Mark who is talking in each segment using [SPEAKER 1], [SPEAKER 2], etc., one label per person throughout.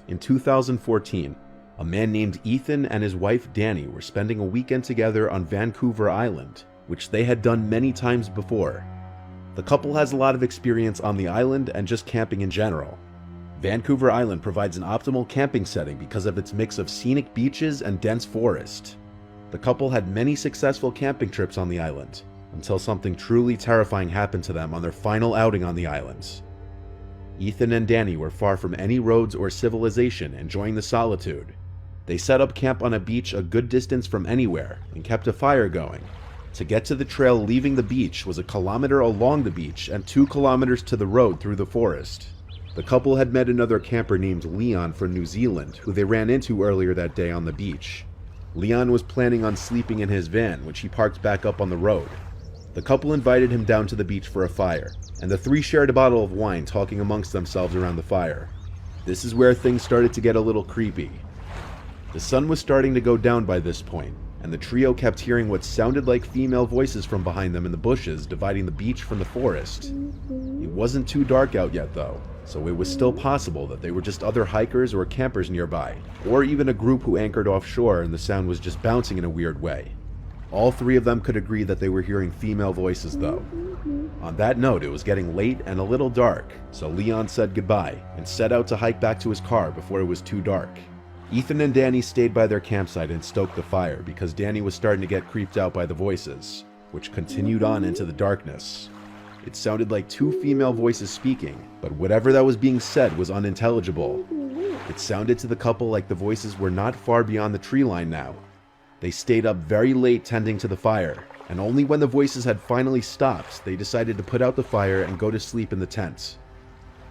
[SPEAKER 1] In 2014, a man named Ethan and his wife Danny were spending a weekend together on Vancouver Island, which they had done many times before. The couple has a lot of experience on the island and just camping in general. Vancouver Island provides an optimal camping setting because of its mix of scenic beaches and dense forest. The couple had many successful camping trips on the island, until something truly terrifying happened to them on their final outing on the islands. Ethan and Danny were far from any roads or civilization, enjoying the solitude. They set up camp on a beach a good distance from anywhere and kept a fire going. To get to the trail leaving the beach was a kilometer along the beach and 2 kilometers to the road through the forest. The couple had met another camper named Leon from New Zealand, who they ran into earlier that day on the beach. Leon was planning on sleeping in his van, which he parked back up on the road. The couple invited him down to the beach for a fire, and the three shared a bottle of wine, talking amongst themselves around the fire. This is where things started to get a little creepy. The sun was starting to go down by this point, and the trio kept hearing what sounded like female voices from behind them in the bushes dividing the beach from the forest. It wasn't too dark out yet though, so it was still possible that they were just other hikers or campers nearby, or even a group who anchored offshore and the sound was just bouncing in a weird way. All three of them could agree that they were hearing female voices though. On that note, it was getting late and a little dark, so Leon said goodbye and set out to hike back to his car before it was too dark. Ethan and Danny stayed by their campsite and stoked the fire because Danny was starting to get creeped out by the voices, which continued on into the darkness. It sounded like 2 female voices speaking, but whatever that was being said was unintelligible. It sounded to the couple like the voices were not far beyond the tree line now. They stayed up very late tending to the fire, and only when the voices had finally stopped, they decided to put out the fire and go to sleep in the tent.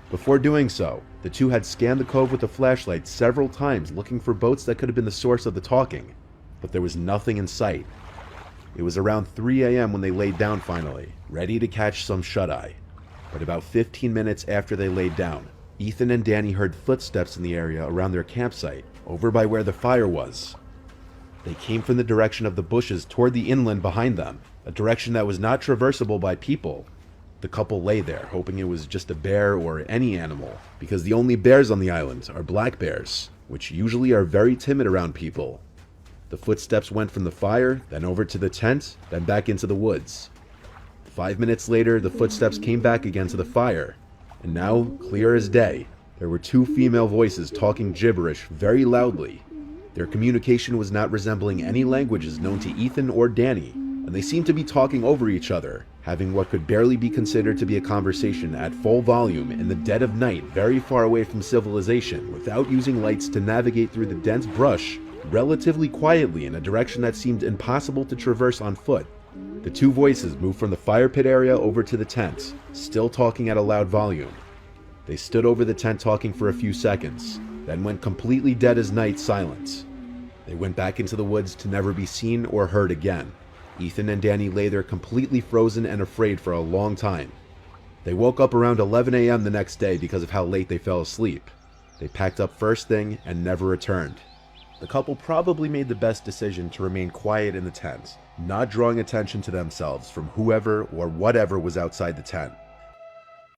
[SPEAKER 1] Before doing so, the two had scanned the cove with a flashlight several times looking for boats that could have been the source of the talking, but there was nothing in sight. It was around 3 a.m. when they laid down finally, ready to catch some shut-eye. But about 15 minutes after they laid down, Ethan and Danny heard footsteps in the area around their campsite, over by where the fire was. They came from the direction of the bushes toward the inland behind them, a direction that was not traversable by people. The couple lay there, hoping it was just a bear or any animal, because the only bears on the island are black bears, which usually are very timid around people. The footsteps went from the fire, then over to the tent, then back into the woods. 5 minutes later, the footsteps came back again to the fire, and now, clear as day, there were 2 female voices talking gibberish very loudly. Their communication was not resembling any languages known to Ethan or Danny, and they seemed to be talking over each other, having what could barely be considered to be a conversation at full volume in the dead of night very far away from civilization without using lights to navigate through the dense brush relatively quietly in a direction that seemed impossible to traverse on foot. The 2 voices moved from the fire pit area over to the tent, still talking at a loud volume. They stood over the tent talking for a few seconds, then went completely dead as night silent. They went back into the woods to never be seen or heard again. Ethan and Danny lay there completely frozen and afraid for a long time. They woke up around 11 a.m. the next day because of how late they fell asleep. They packed up first thing and never returned. The couple probably made the best decision to remain quiet in the tent, not drawing attention to themselves from whoever or whatever was outside the tent.